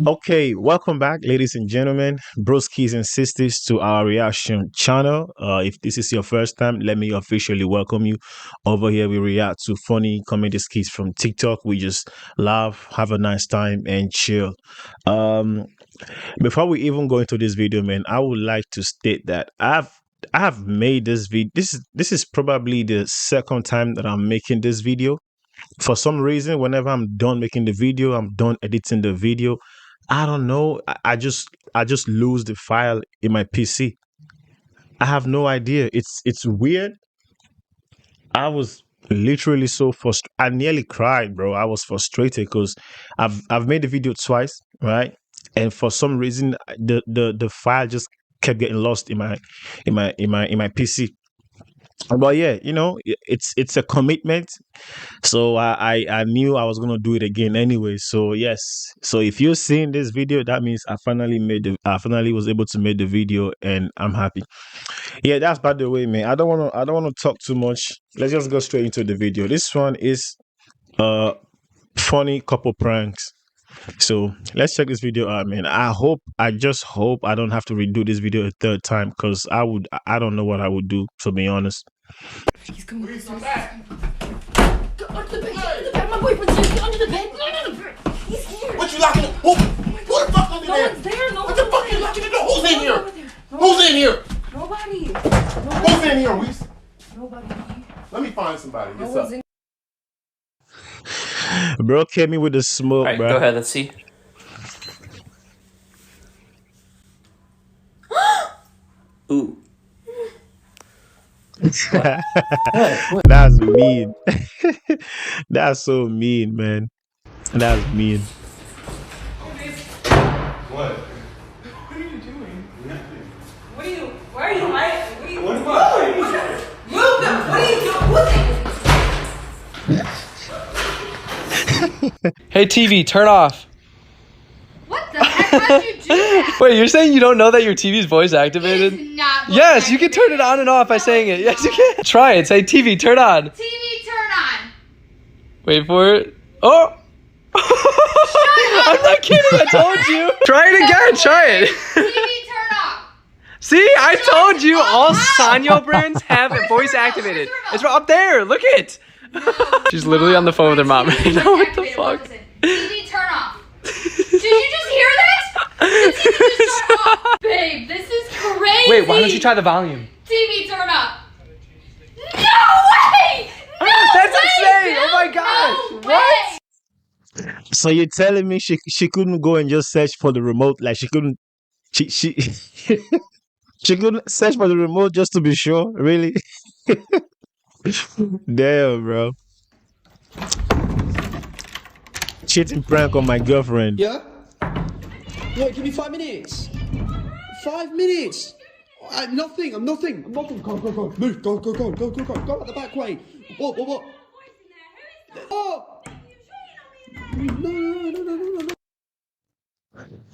Okay, welcome back, ladies and gentlemen, broskis and sisters, to our reaction channel. If this is your first time, let me officially welcome you. Over here, we react to funny comedy skits from TikTok. We just laugh, have a nice time, and chill. Um, Before we even go into this video, man, I would like to state that I have made this video. This is probably the second time that I'm making this video. For some reason, whenever I'm done making the video, I'm done editing the video, I don't know, I just lose the file in my PC. I have no idea. It's weird. I was literally so frustrated. I nearly cried, bro. I was frustrated because I've made the video twice, right? And for some reason, the file just kept getting lost in my PC. But yeah, it's a commitment. So I knew I was gonna do it again anyway. So yes. So if you're seeing this video, that means I finally was able to make the video, and I'm happy. Yeah, that's by the way, man. I don't wanna talk too much. Let's just go straight into the video. This one is uh funny couple pranks. So let's check this video out, man. I just hope I don't have to redo this video a third time, because I don't know what I would do, to be honest. He's coming. Please come back. Go under the bed. Get under the bed. My boyfriend's here. Get under the bed. Get under the bed. He's here. What you locking? Who the fuck under No there? one's there. No What the fuck you locking the door? Who's in here? Who's in here? Nobody. Who's in here, Reese? Nobody. Let me find somebody. No What's one's up? in. Bro came in with the smoke, Alright, bro. go ahead, let's see. Ooh. That's mean. That's so mean, man. That's mean. What? What are you doing? Why are you hiding? What are you doing? Move them. What are you doing? Hey TV, turn off. What the heck? How'd you do that? Wait, you're saying you don't know that your TV's voice activated? It is not voice Yes, you can turn it on and off by saying it. Yes, you can. Try it. Say TV, turn on. TV, turn on. Wait for it. Oh! I'm not kidding. I told you. Try it again. Try it. TV, turn off. See, I told you all up. Sanyo brands have it voice activated. It's up there. Look it. She's literally on the phone with her mom right now. What the fuck? Listen. TV, turn off. Did you just hear that? The TV just turned off. Babe, this is crazy. Wait, why don't you try the volume? TV, turn up. No way! No That's way, insane! Bill. Oh my gosh! No What? way. So you're telling me she couldn't go and just search for the remote? Like she couldn't she she couldn't search for the remote just to be sure? Really? Damn, bro. Cheating prank on my girlfriend. Yeah? No, give me 5 minutes. 5 minutes. I'm nothing. I'm nothing. I'm nothing. Go, go, go. Move. Go, go, go. Go, go, go. Go out the back way. What? Oh! No, no, no, no, no,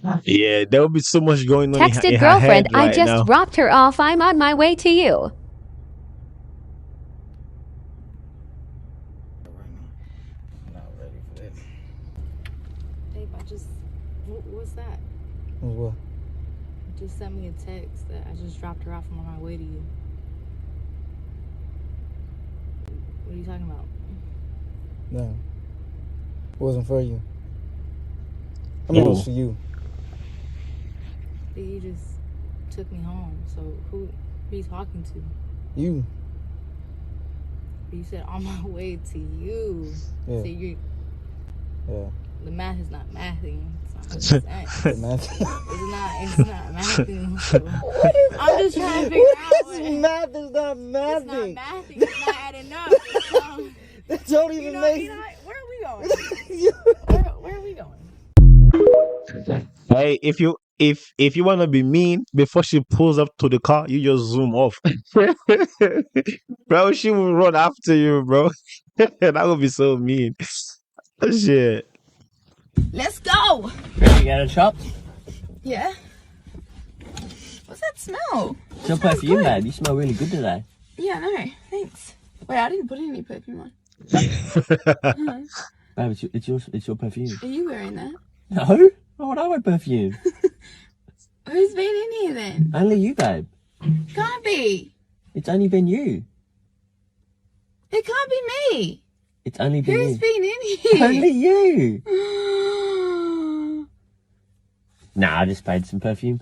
no. Yeah, there will be so much going on Texted in her head girlfriend, I right just now. dropped her off. I'm on my way to you. Babe, what's that? What? Just sent me a text that I just dropped her off. I'm on my way to you. What are you talking about? No. It wasn't for you. I mean, it was for you. You just took me home. So who are you talking to? You. You said on my way to you. Yeah. So you, Yeah. the math is not mathing. It's not making sense. The math. It's not mathing. So I'm just trying to figure out what. Math is not It's not mathing. mathing. It's not adding up. It's, That don't even make where are we going? Where are we going? Hey, if you wanna be mean before she pulls up to the car, you just zoom off. Bro, she will run after you, bro. That would be so mean. Shit. Let's go. You got a shop? Yeah. What's that smell? It's your perfume, man. You smell really good today. Yeah, I know. Thanks. Wait, I didn't put any perfume on. Babe, it's your perfume. Are you wearing that? No? Why would I wear perfume? Who's been in here then? Only you, babe. Can't be. It's only been you. It can't be me. It's only been Who's you. been in here? Only you. Nah, I just paid some perfume.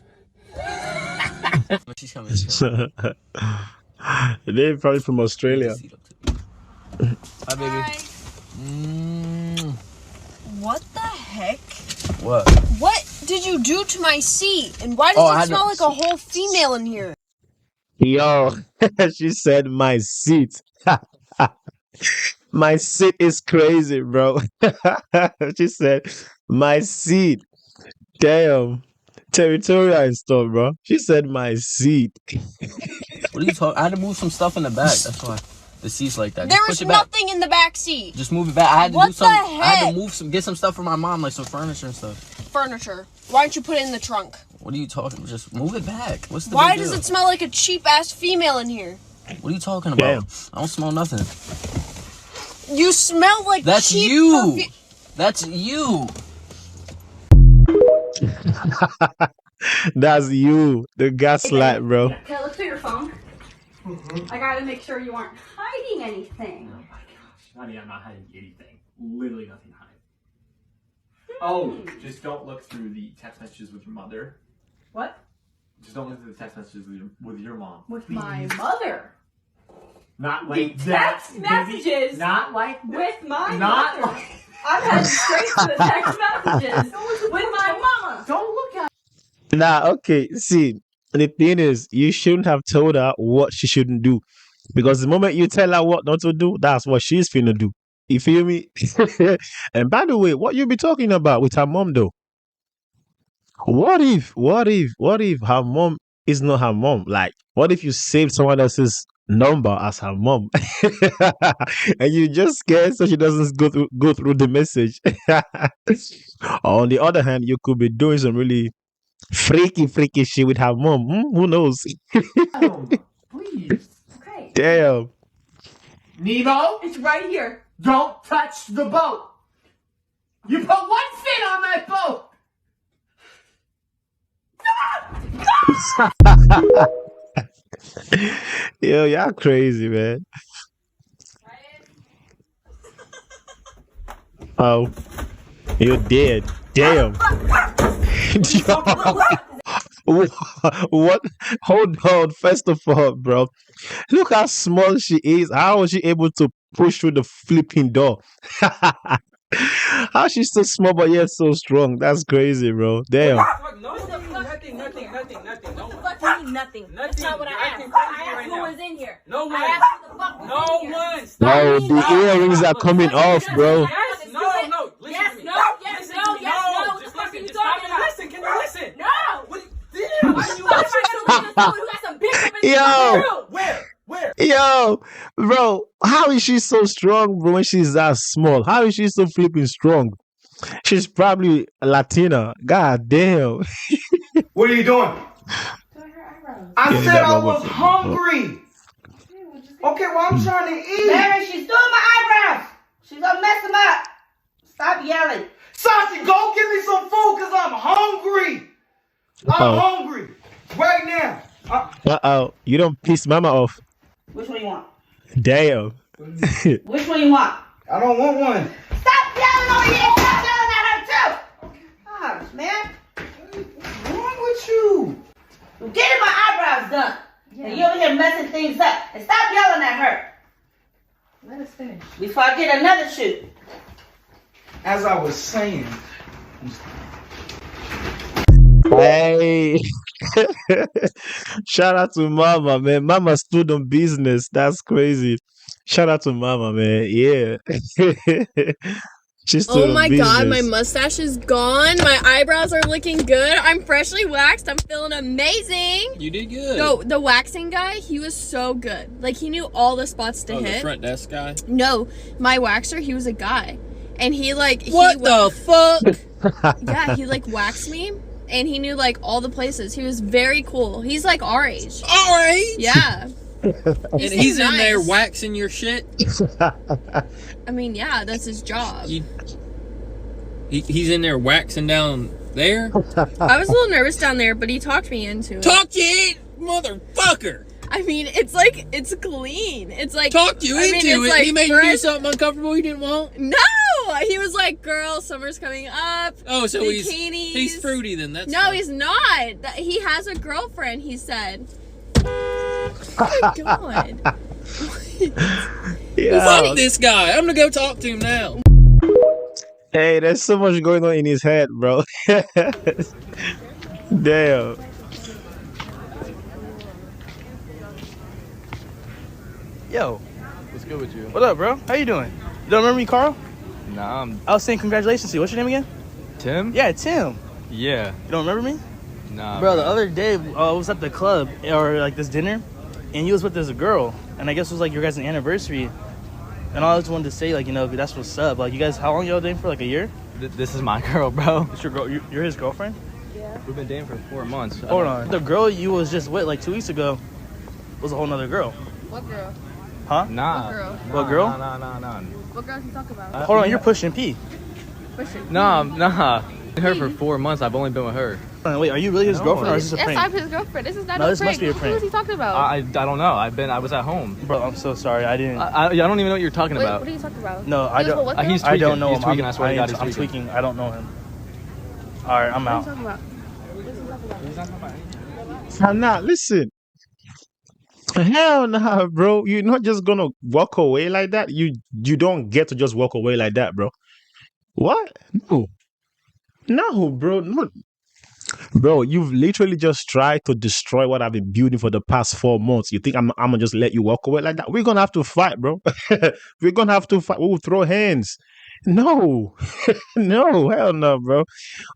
She's coming. They're probably from Australia. Hi, baby. What the heck? What? What did you do to my seat? And why Oh, I does had it smell no- like a whole female in here? Yo, she said my seat. My seat is crazy, bro. She said my seat. Damn. Territorial and stuff, bro. She said my seat. What are you talking? I had to move some stuff in the back. That's why the seat's like that. There Just was push it back. nothing in the back seat. Just move it back. I had to What do some. the I had heck? to move some, get some stuff for my mom, like some furniture and stuff. Furniture. Why don't you put it in the trunk? What are you talking? Just move it back. What's the Why big does deal? it smell like a cheap ass female in here? What are you talking about? Damn. I don't smell nothing. You smell like That's cheap you. perfume. That's you. That's you, the gaslight, bro. Okay, look through your phone. I gotta make sure you aren't hiding anything. Oh my gosh, honey, I'm not hiding anything. Literally nothing to hide. Oh, just don't look through the text messages with your mother. What? Just don't look through the text messages with your mom. With please. my mother. Not The like that. text messages Not like that. with my Not mother. like. I'm heading straight to the text messages with my mama. Don't look at. Nah, okay. See, the thing is, you shouldn't have told her what she shouldn't do. Because the moment you tell her what not to do, that's what she's finna do. You feel me? And by the way, what you be talking about with her mom though? What if her mom is not her mom? Like, what if you saved someone else's number as her mom and you just scared so she doesn't go through the message? On the other hand, you could be doing some really freaky shit with her mom. Who knows? Please. Okay. Damn. Nemo, It's right here. don't touch the boat. You put one foot on that boat. Yo, y'all crazy, man. Oh, you're dead. Damn. What? Hold on. First of all, bro, look how small she is. How was she able to push through the flipping door? How she's so small but yet so strong? That's crazy, bro. Damn. Nothing. That's not what I asked. I asked who was in here. No one. I asked who the fuck was in here. No, the earrings are coming off, bro. Yes, no. Listen Yes, to me. no, yes, no, yes, no. What the fuck are you talking about? Listen, can you listen? No. What? Damn. Why you got some bitch up in Yo. Where? Yo, bro, how is she so strong, bro, when she's that small? How is she so flipping strong? She's probably Latina. God damn. What are you doing? I Yeah, said that I one was was- hungry. Okay, well, I'm trying to eat. Mary, she's doing my eyebrows. She's gonna mess them up. Stop yelling. Sashi, go get me some food because I'm hungry. I'm hungry. Right now. Uh-oh. You don't piss mama off. Which one you want? Damn. Which one you want? I don't want one. Stop yelling over here. Stop yelling at her too. Gosh, man. What's wrong with you? I'm getting my eyebrows done. And you over here messing things up. And stop yelling at her. Let us finish. Before I get another shoot. As I was saying, Hey. Shout out to mama, man. Mama stood on business. That's crazy. Shout out to mama, man. Yeah. She stood Oh on my god, my business. mustache is gone. My eyebrows are looking good. I'm freshly waxed. I'm feeling amazing. You did good. No, the waxing guy, he was so good. Like, he knew all the spots to The hit. front desk guy. No, my waxer, he was a guy. And he like What the fuck? Yeah, he like waxed me and he knew like all the places. He was very cool. He's like our age. Our age? Yeah. And he's in there waxing your shit? I mean, yeah, that's his job. You He's in there waxing down there. I was a little nervous down there, but he talked me into it. Talk you, motherfucker. I mean, it's like, it's clean. It's like... Talked you into it. Like, He made you do something uncomfortable you didn't want? No! He was like, girl, summer's coming up. Oh, so bikinis. he's fruity then. That's No, fine. he's not. He has a girlfriend, he said. Oh my god. Fuck this guy. I'm gonna go talk to him now. Hey, there's so much going on in his head, bro. Damn. Yo, What's good with you? what up, bro? How you doing? You don't remember me, Carl? Nah, I was saying congratulations to you. What's your name again? Tim? Yeah, Tim. Yeah. You don't remember me? Nah. Bro, the other day I was at the club or like this dinner, and you was with this girl, and I guess it was like your guys' anniversary. And I just wanted to say, like, you know, that's what's up. Like, you guys, how long y'all dating for? Like a year? This is my girl, bro. It's your girl. You're his girlfriend? We've been dating for 4 months. Hold on. The girl you was just with like 2 weeks ago was a whole nother girl. What girl? Huh? Nah. What girl? What girl? Nah. What girl did you talk about? Hold on, you're pushing P. Nah. Been her for 4 months. I've only been with her. Wait, are you really his girlfriend or is this a Yes, prank? I'm his girlfriend. This is not No, a this prank. must be a prank. Who is he talking about? I don't know. I was at home. Bro, I'm so sorry. I didn't. I don't even know what you're talking Wait, about. what are you talking about? No, I don't. What girl? He's I tweaking. don't know He's him. tweaking. I swear to God, he's I'm tweaking. tweaking. I don't know him. All right, I'm What are you out. talking about? I'm not. Listen. Hell nah, bro. You're not just gonna walk away like that. You don't get to just walk away like that, bro. What? No, bro. No. Bro, you've literally just tried to destroy what I've been building for the past 4 months. You think I'm gonna just let you walk away like that? We're gonna have to fight, bro. We're gonna have to fight. We'll throw hands. No, no, hell no, bro.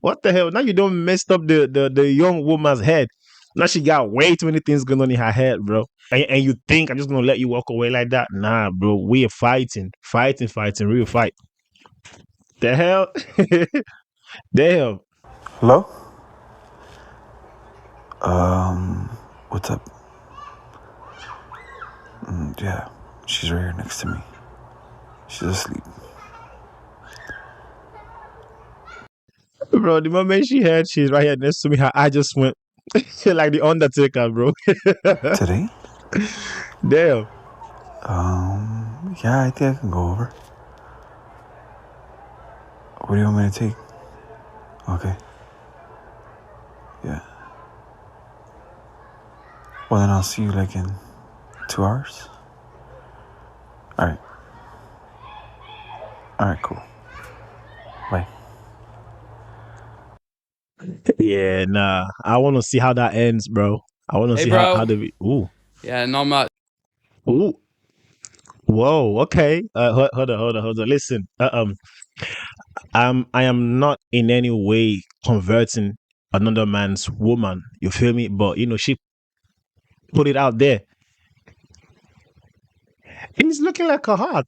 What the hell? Now you don't messed up the young woman's head. Now she got way too many things going on in her head, bro. And you think I'm just gonna let you walk away like that? Nah, bro. We are fighting, real fight. The hell? Damn. Hello? What's up? Yeah, she's right here next to me. She's asleep. Bro, the moment she heard she's right here next to me, her eye just went like the Undertaker, bro. Today? Damn. Yeah, I think I can go over. What do you want me to take? Okay. Yeah. Well, then I'll see you like in 2 hours. Alright. Alright, cool. Bye. Yeah, nah. I want to see how that ends, bro. I want to Hey, see bro. how the ooh. Yeah, not much. Ooh. Whoa, okay. Hold on. Listen. I am not in any way converting another man's woman. You feel me? But you know, she put it out there. It's looking like a heart.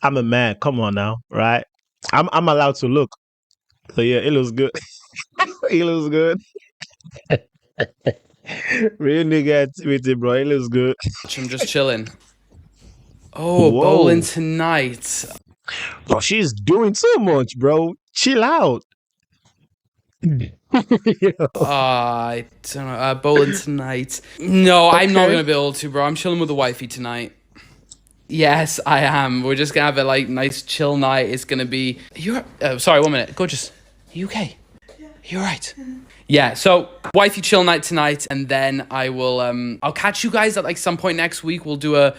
I'm a man. Come on now, right? I'm allowed to look. So yeah, it looks good. It looks good. Real nigga activity, bro. It looks good. I'm just chilling. Oh, Whoa. bowling tonight. Bro, she's doing too much, bro. Chill out. I don't know. Bowling tonight. No, I'm not Okay. gonna be able to, bro. I'm chilling with the wifey tonight. Yes, I am. We're just gonna have a like nice chill night. It's gonna be. You're. Sorry, 1 minute. Gorgeous. Are you okay? You're right. Yeah. So wifey chill night tonight, and then I will. I'll catch you guys at like some point next week. We'll do a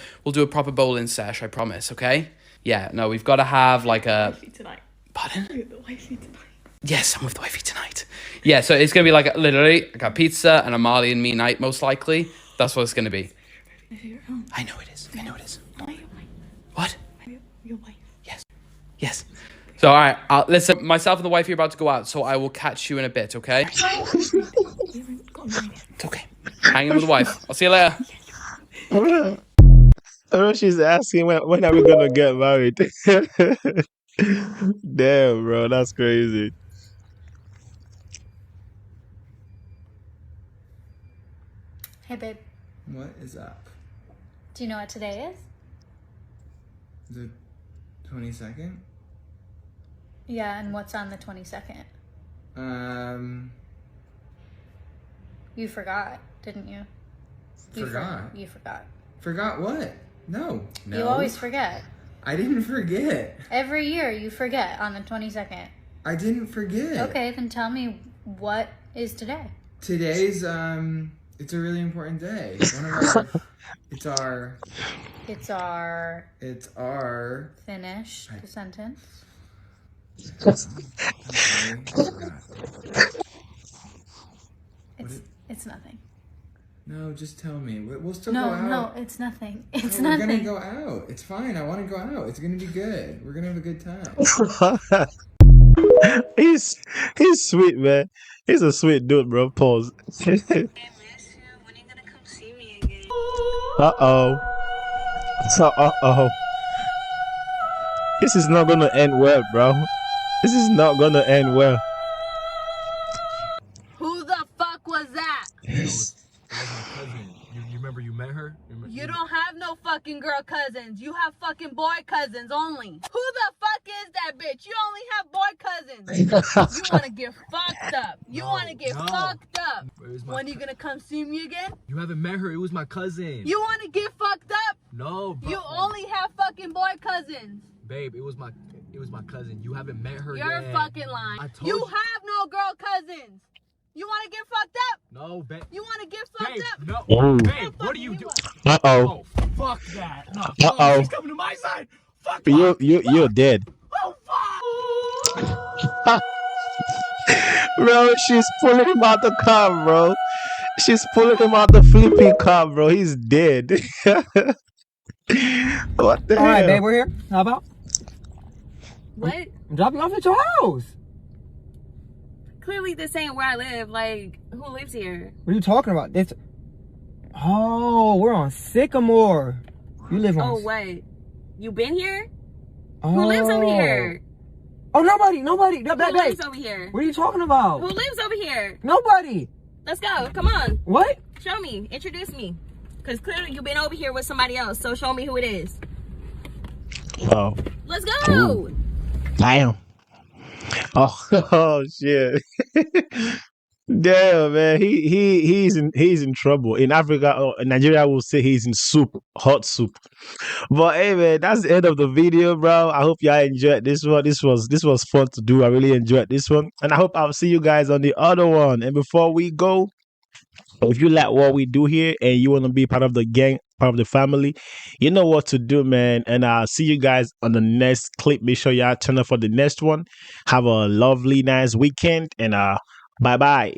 proper bowling sesh. I promise. Okay. Yeah. No, we've got to have like a. Tonight. Pardon? The wifey tonight. Yes, I'm with the wifey tonight. Yeah, so it's gonna be like literally like a pizza and a Marley and me night, most likely. That's what it's gonna be. I know it is. I know it is. What? Your wife. Yes. Yes. So all right, listen. Myself and the wifey are about to go out, so I will catch you in a bit. Okay? It's okay. Hanging with the wife. I'll see you later. Oh, she's asking when are we gonna get married? Damn, bro, that's crazy. Hey, babe. What is up? Do you know what today is? Is it 22nd? Yeah, and what's on the 22nd? You forgot, didn't you? Forgot? You forgot. Forgot what? No. You always forget. I didn't forget. Every year you forget on the 22nd. I didn't forget. Okay, then tell me what is today? Today's, it's a really important day. It's our... Finish the sentence. It's nothing. No, just tell me. We'll still go out. No, it's nothing. It's no, nothing. We're gonna go out. It's fine. I want to go out. It's gonna be good. We're gonna have a good time. He's sweet, man. He's a sweet dude, bro. Pause. Uh-oh. So, uh-oh. This is not gonna end well, bro. This is not gonna end well. Who the fuck was that? That was my cousin. You remember you met her? You don't have no fucking girl cousins. You have fucking boy cousins only. Who the fuck is that bitch? You only have boy cousins. You want to get fucked up. You want to get fucked up. When are you going to come see me again? You haven't met her. It was my cousin. You want to get fucked up? No, bro. You only have fucking boy cousins. Babe, it was my cousin. You haven't met her yet. You're fucking lying. You have no girl cousins. You want to get fucked up? No, babe. You want to get fucked up? No. Oh. Babe, what are you doing? Uh-oh. Oh, fuck that. No. Uh-oh. She's coming to my side. Fuck. You're dead. Oh, fuck. Bro, she's pulling him out the car, bro. She's pulling him out the flipping car, bro. He's dead. What the hell? Alright, babe, we're here. How about? What? I'm dropping off at your house. Clearly this ain't where I live. Like, who lives here? What are you talking about? This. Oh, we're on Sycamore. You live on. Oh, wait. You been here? Oh. Who lives over here? Oh, nobody. Who lives over here? What are you talking about? Who lives over here? Nobody. Let's go. Come on. What? Show me. Introduce me. Because clearly you've been over here with somebody else. So show me who it is. Wow. Let's go. Ooh. Damn. Oh shit. Damn, man. He's in trouble. In Africa, in Nigeria will say he's in soup, hot soup. But hey, man, that's the end of the video, bro. I hope y'all enjoyed this one. This was fun to do. I really enjoyed this one, and I hope I'll see you guys on the other one. And before we go, if you like what we do here and you want to be part of the gang, part of the family, you know what to do, man. And I'll see you guys on the next clip. Make sure y'all turn up for the next one. Have a lovely, nice weekend, and bye-bye.